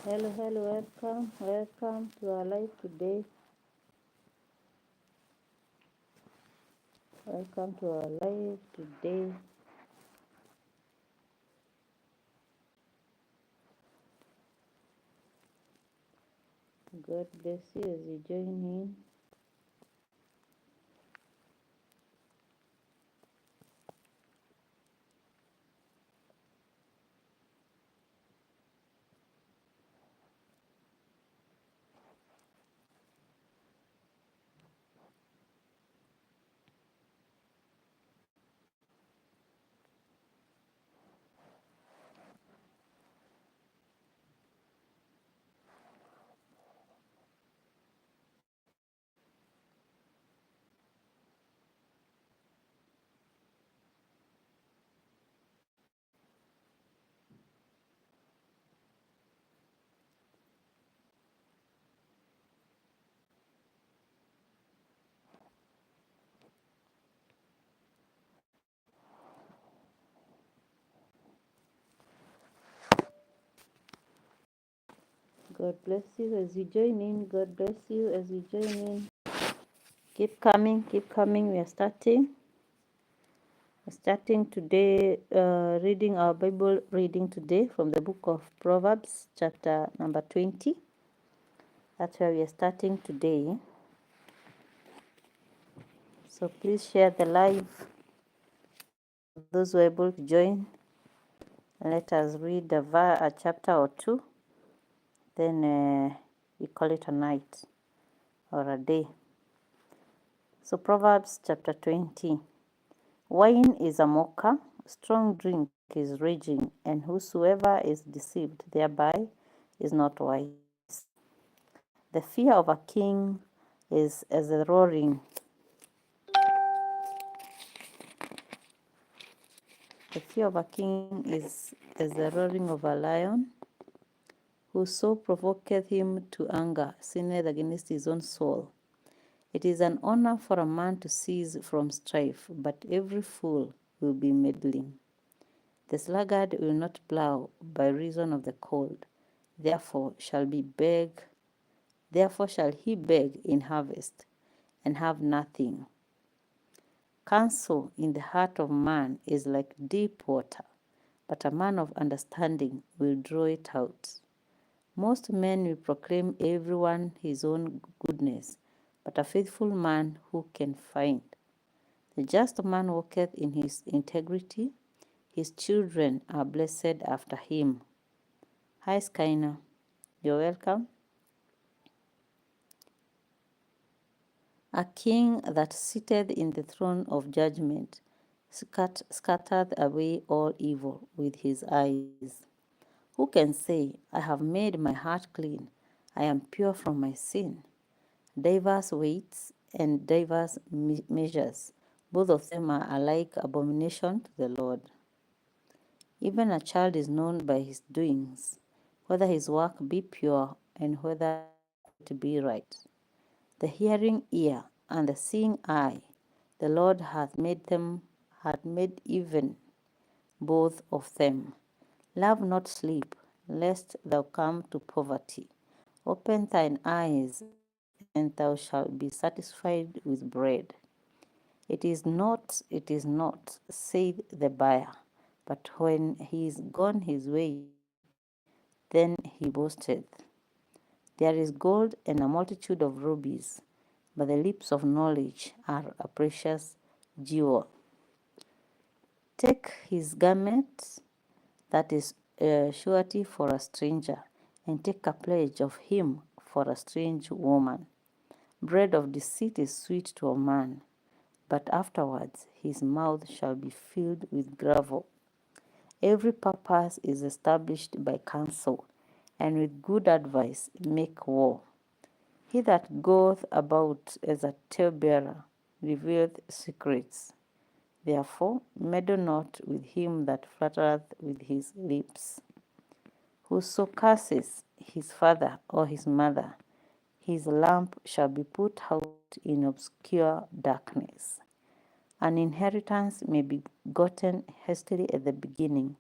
Hello, welcome to our live today. Welcome to our live today. God bless you as you join in. God bless you as you join in. God bless you as you join in. Keep coming, keep coming. We are starting. We're starting today, reading our Bible reading today from the book of Proverbs, chapter number 20. That's where we are starting today. So please share the live. Those who are able to join, let us read a chapter or two. Then we call it a night or a day. So Proverbs chapter 20. Wine is a mocker, strong drink is raging, and whosoever is deceived thereby is not wise. The fear of a king is as a roaring. The fear of a king is as the roaring of a lion. Whoso provoketh him to anger sinneth against his own soul. It is an honor for a man to cease from strife, but every fool will be meddling. The sluggard will not plough by reason of the cold, therefore shall he beg in harvest, and have nothing. Counsel in the heart of man is like deep water, but a man of understanding will draw it out. Most men will proclaim everyone his own goodness, but a faithful man who can find? The just man walketh in his integrity, his children are blessed after him. Hi, Skyna. You're welcome. A king that sitteth in the throne of judgment scattereth away all evil with his eyes. Who can say, I have made my heart clean, I am pure from my sin? Diverse weights and diverse measures, both of them are alike abomination to the Lord. Even a child is known by his doings, whether his work be pure and whether it be right. The hearing ear and the seeing eye, the Lord hath made even both of them. Love not sleep, lest thou come to poverty. Open thine eyes, and thou shalt be satisfied with bread. It is not, saith the buyer, but when he is gone his way, then he boasteth. There is gold and a multitude of rubies, but the lips of knowledge are a precious jewel. Take his garment, that is surety for a stranger, and take a pledge of him for a strange woman. Bread of deceit is sweet to a man, but afterwards his mouth shall be filled with gravel. Every purpose is established by counsel, and with good advice make war. He that goeth about as a talebearer revealeth secrets. Therefore meddle not with him that flattereth with his lips. Whoso curses his father or his mother, his lamp shall be put out in obscure darkness. An inheritance may be gotten hastily at the beginning,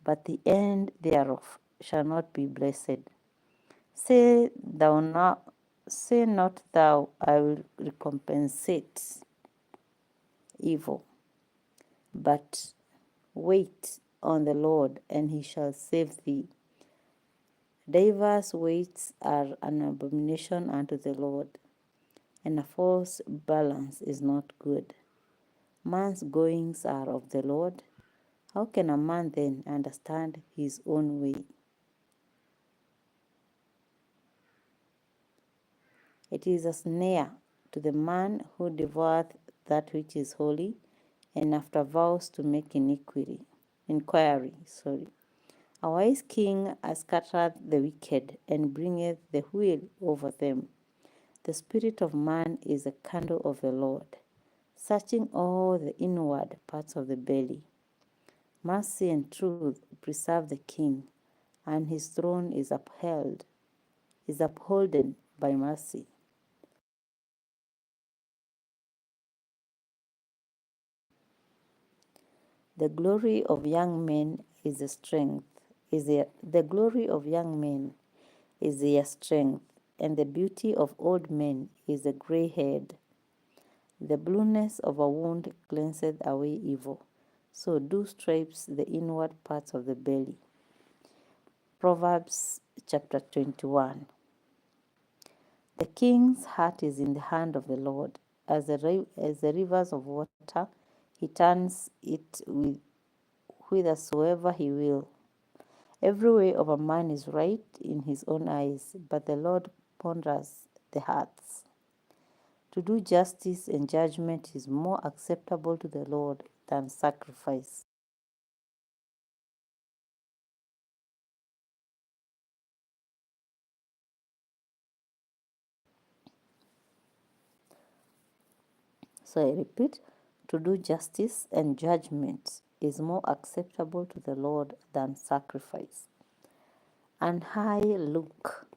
but the end thereof shall not be blessed. Say not thou, I will recompensate evil, but wait on the Lord, and he shall save thee. Diverse weights are an abomination unto the Lord, and a false balance is not good. Man's goings are of the Lord. How can a man then understand his own way? It is a snare to the man who devoureth that which is holy, and after vows to make inquiry. A wise king scattereth the wicked, and bringeth the wheel over them. The spirit of man is a candle of the Lord, searching all the inward parts of the belly. Mercy and truth preserve the king, and his throne is upholden by mercy. The glory of young men is the strength, the glory of young men is their strength, and the beauty of old men is a grey head. The blueness of a wound cleanseth away evil, so do stripes the inward parts of the belly. Proverbs chapter 21. The king's heart is in the hand of the Lord. As the rivers of water, he turns it whithersoever he will. Every way of a man is right in his own eyes, but the Lord ponders the hearts. To do justice and judgment is more acceptable to the Lord than sacrifice. So I repeat, to do justice and judgment is more acceptable to the Lord than sacrifice. An high look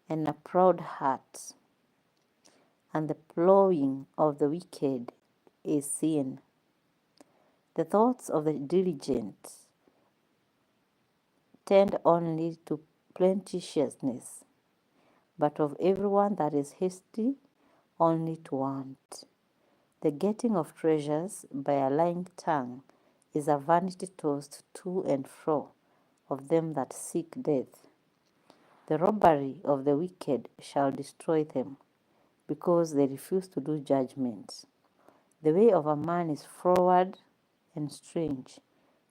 and a proud heart, and the plowing of the wicked is sin. The thoughts of the diligent tend only to plenteousness, but of everyone that is hasty only to want. The getting of treasures by a lying tongue is a vanity tossed to and fro of them that seek death. The robbery of the wicked shall destroy them, because they refuse to do judgment. The way of a man is froward and strange,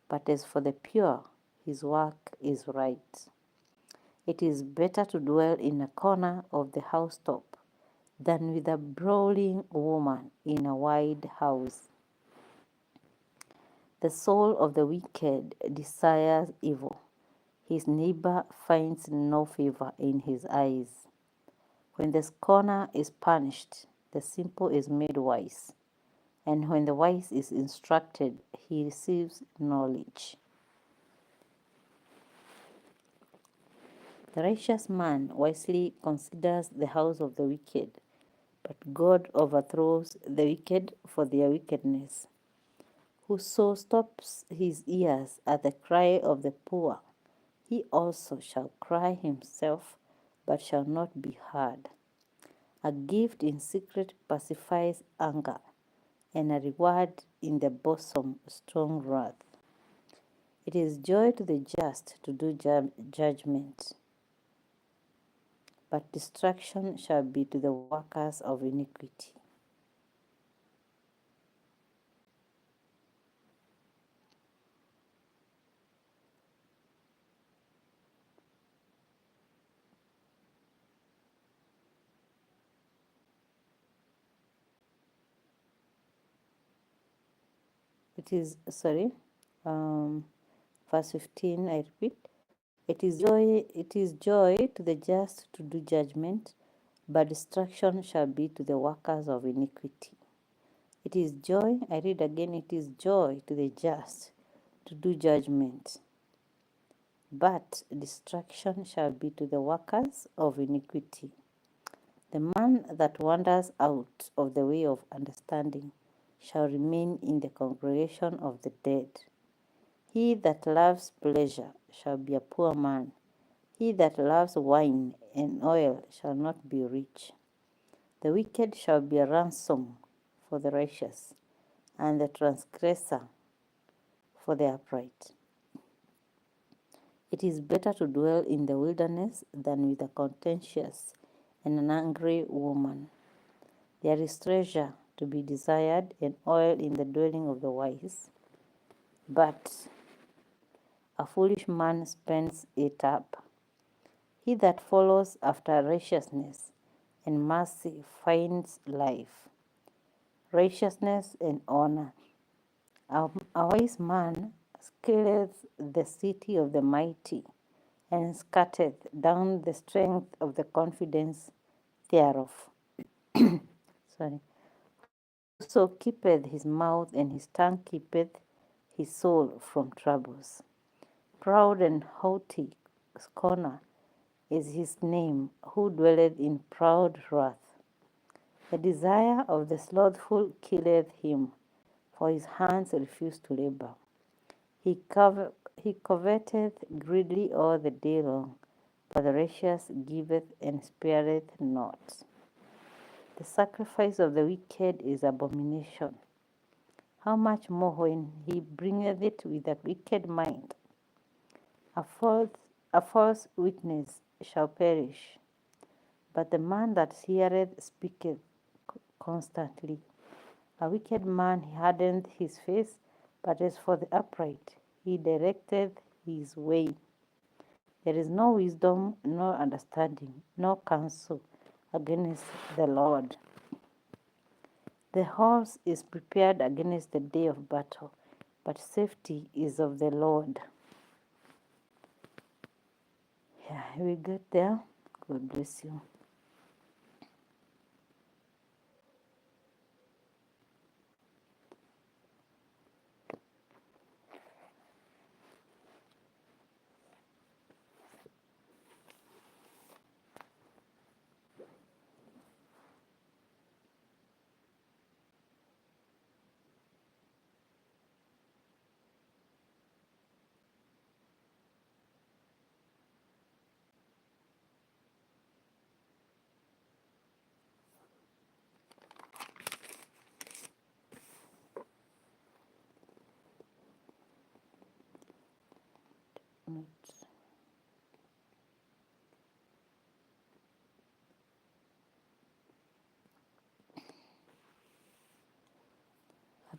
but as for the pure, his work is right. It is better to dwell in a corner of the housetop than with a brawling woman in a wide house. The soul of the wicked desires evil. His neighbor finds no favor in his eyes. When the scorner is punished, the simple is made wise, and when the wise is instructed, he receives knowledge. The righteous man wisely considers the house of the wicked, but God overthrows the wicked for their wickedness. Whoso stops his ears at the cry of the poor, he also shall cry himself, but shall not be heard. A gift in secret pacifies anger, and a reward in the bosom strong wrath. It is joy to the just to do judgment, but destruction shall be to the workers of iniquity. It is, sorry, verse 15, I repeat. It is joy to the just to do judgment, but destruction shall be to the workers of iniquity. It is joy, I read again, it is joy to the just to do judgment, but destruction shall be to the workers of iniquity. The man that wanders out of the way of understanding shall remain in the congregation of the dead. He that loves pleasure shall be a poor man. He that loves wine and oil shall not be rich. The wicked shall be a ransom for the righteous, and the transgressor for the upright. It is better to dwell in the wilderness than with a contentious and an angry woman. There is treasure to be desired and oil in the dwelling of the wise, but a foolish man spends it up. He that follows after righteousness and mercy finds life, righteousness and honor. A wise man scaleth the city of the mighty, and scattereth down the strength of the confidence thereof. Sorry. Whoso keepeth his mouth and his tongue keepeth his soul from troubles. Proud and haughty scorner is his name, who dwelleth in proud wrath. The desire of the slothful killeth him, for his hands refuse to labor. He coveteth greedily all the day long, but the righteous giveth and spareth not. The sacrifice of the wicked is abomination. How much more when he bringeth it with a wicked mind? A false witness shall perish, but the man that heareth speaketh constantly. A wicked man hardeneth his face, but as for the upright, he directeth his way. There is no wisdom, nor understanding, nor counsel against the Lord. The horse is prepared against the day of battle, but safety is of the Lord. Yeah, we get there. God bless you.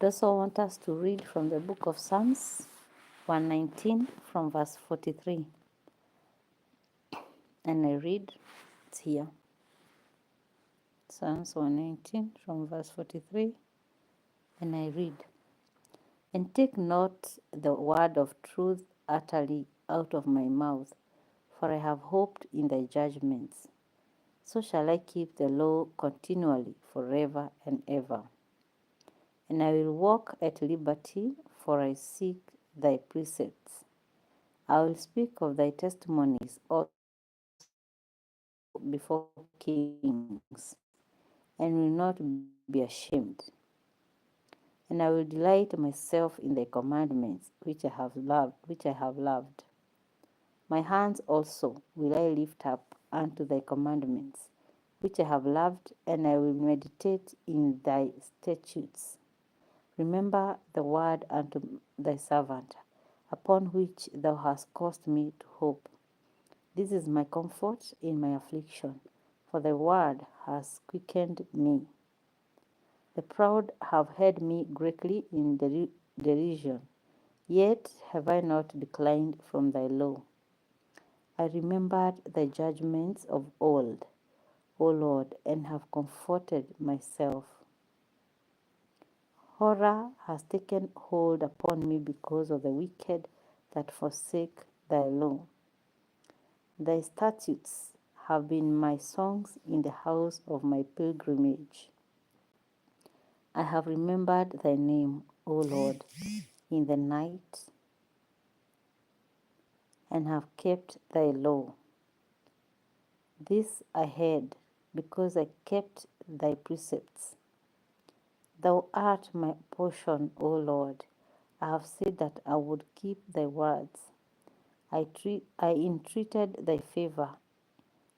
I also want us to read from the book of Psalms 119 from verse 43. And I read, it's here. Psalms 119 from verse 43. And I read, and take not the word of truth utterly out of my mouth, for I have hoped in thy judgments. So shall I keep the law continually forever and ever. And I will walk at liberty, for I seek thy precepts. I will speak of thy testimonies also before kings, and will not be ashamed. And I will delight myself in thy commandments, which I have loved. My hands also will I lift up unto thy commandments, which I have loved, and I will meditate in thy statutes. Remember the word unto thy servant, upon which thou hast caused me to hope. This is my comfort in my affliction, for thy word has quickened me. The proud have heard me greatly in derision, yet have I not declined from thy law. I remembered thy judgments of old, O Lord, and have comforted myself. Horror has taken hold upon me because of the wicked that forsake thy law. Thy statutes have been my songs in the house of my pilgrimage. I have remembered thy name, O Lord, in the night, and have kept thy law. This I had, because I kept thy precepts. Thou art my portion, O Lord. I have said that I would keep thy words. I entreated thy favor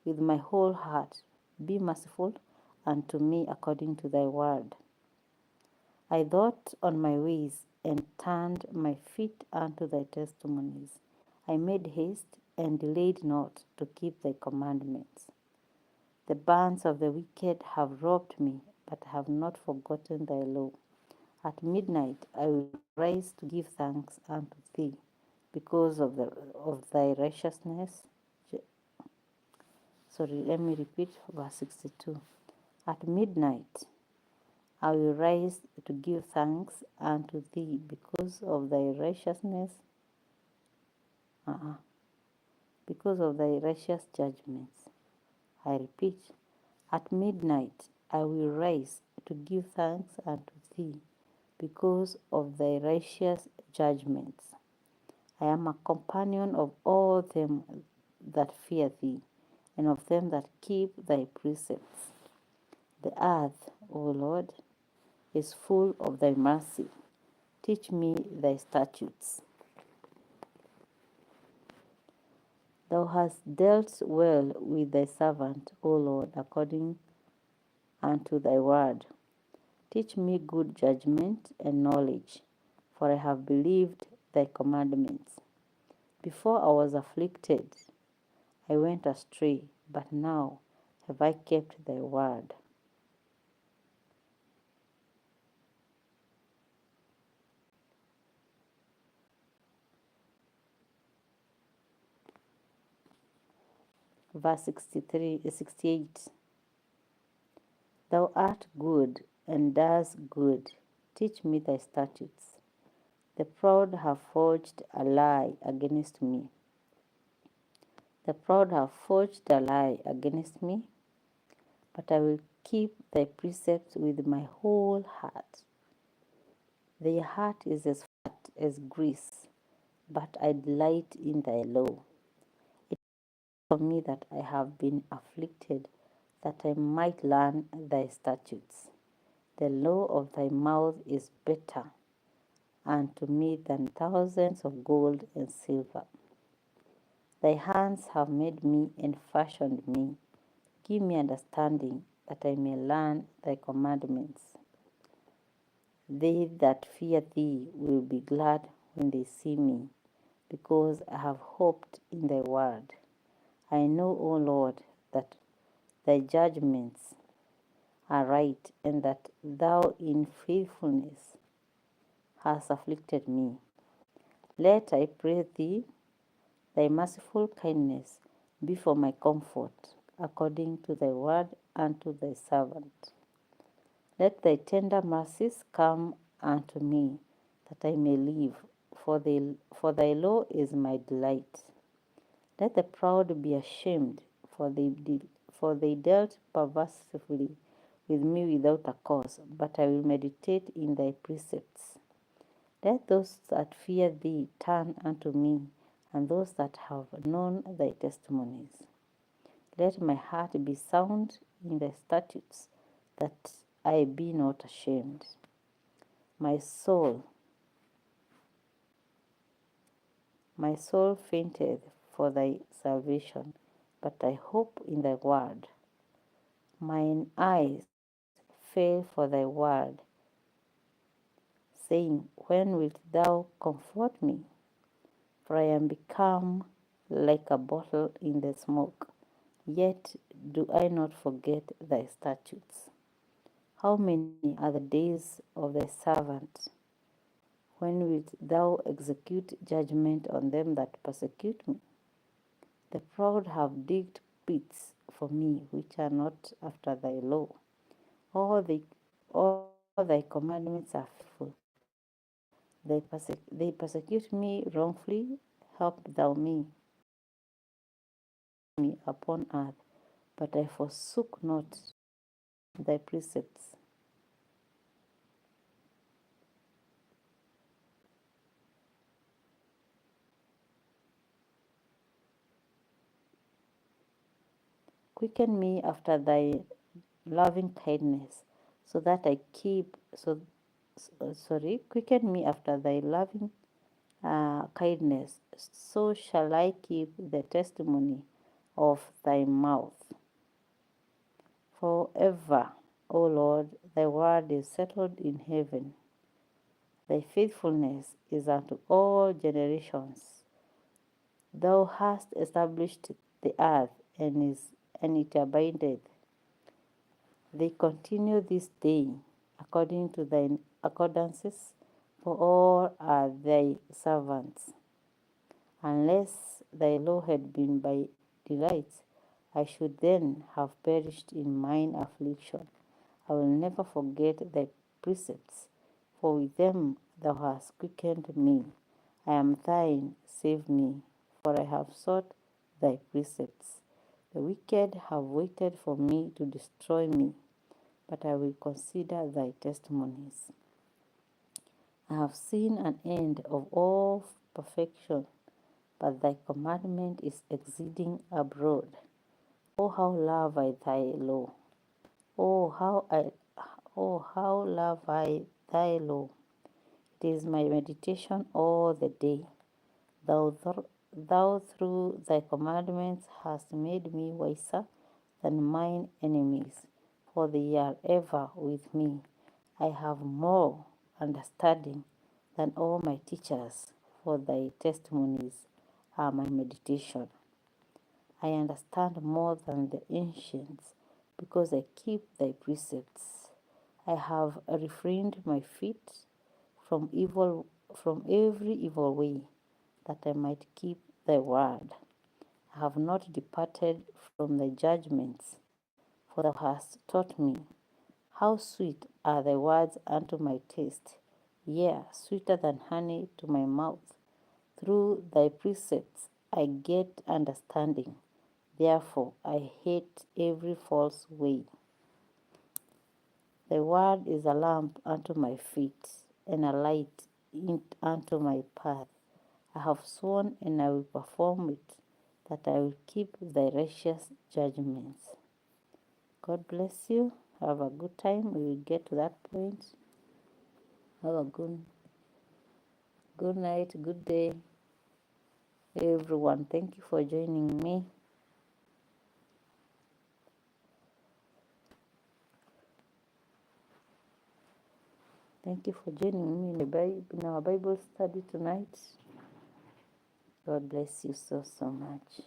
with my whole heart. Be merciful unto me according to thy word. I thought on my ways and turned my feet unto thy testimonies. I made haste and delayed not to keep thy commandments. The bands of the wicked have robbed me, but I have not forgotten thy law. At midnight I will rise to give thanks unto thee because of thy righteousness. Sorry, let me repeat verse 62. At midnight I will rise to give thanks unto thee because of thy righteousness, because of thy righteous judgments. I repeat, at midnight I will rise to give thanks unto thee because of thy righteous judgments. I am a companion of all them that fear thee, and of them that keep thy precepts. The earth, O Lord, is full of thy mercy. Teach me thy statutes. Thou hast dealt well with thy servant, O Lord, according unto thy word. Teach me good judgment and knowledge, for I have believed thy commandments. Before I was afflicted, I went astray, but now have I kept thy word. Verse 68. Thou art good and does good. Teach me thy statutes. The proud have forged a lie against me. The proud have forged a lie against me, but I will keep thy precepts with my whole heart. Their heart is as fat as grease, but I delight in thy law. It is for me that I have been afflicted, that I might learn thy statutes. The law of thy mouth is better unto me than thousands of gold and silver. Thy hands have made me and fashioned me. Give me understanding, that I may learn thy commandments. They that fear thee will be glad when they see me, because I have hoped in thy word. I know, O Lord, that thy judgments are right, and that thou in faithfulness hast afflicted me. Let, I pray thee, thy merciful kindness be for my comfort, according to thy word unto thy servant. Let thy tender mercies come unto me, that I may live, for thy law is my delight. Let the proud be ashamed, for they dealt perversively with me without a cause, but I will meditate in thy precepts. Let those that fear thee turn unto me, and those that have known thy testimonies. Let my heart be sound in thy statutes, that I be not ashamed. My soul fainteth for thy salvation, but I hope in thy word. Mine eyes fail for thy word, saying, when wilt thou comfort me? For I am become like a bottle in the smoke. Yet do I not forget thy statutes. How many are the days of thy servant? When wilt thou execute judgment on them that persecute me? The proud have digged pits for me, which are not after thy law. All thy commandments are faithful. They persecute me wrongfully. Help thou me. Me upon earth, but I forsook not thy precepts. Quicken me after thy loving kindness, so that I keep quicken me after thy loving kindness, so shall I keep the testimony of thy mouth. Forever, O Lord, thy word is settled in heaven. Thy faithfulness is unto all generations. Thou hast established the earth, and it abideth. They continue this day according to thine accordances, for all are thy servants. Unless thy law had been my delight, I should then have perished in mine affliction. I will never forget thy precepts, for with them thou hast quickened me. I am thine, save me, for I have sought thy precepts. The wicked have waited for me to destroy me, but I will consider thy testimonies. I have seen an end of all perfection, but thy commandment is exceeding abroad. Oh, how love I thy law! Oh, how love I thy law! It is my meditation all the day. Thou through thy commandments hast made me wiser than mine enemies, for they are ever with me. I have more understanding than all my teachers, for thy testimonies are my meditation. I understand more than the ancients, because I keep thy precepts. I have refrained my feet from every evil way, that I might keep thy word. I have not departed from thy judgments, for thou hast taught me. How sweet are thy words unto my taste, yea, sweeter than honey to my mouth. Through thy precepts I get understanding. Therefore I hate every false way. Thy word is a lamp unto my feet, and a light unto my path. I have sworn, and I will perform it, that I will keep thy righteous judgments. God bless you. Have a good time. We will get to that point. Have a good night, good day, everyone. Thank you for joining me. Thank you for joining me in our Bible study tonight. God bless you so much.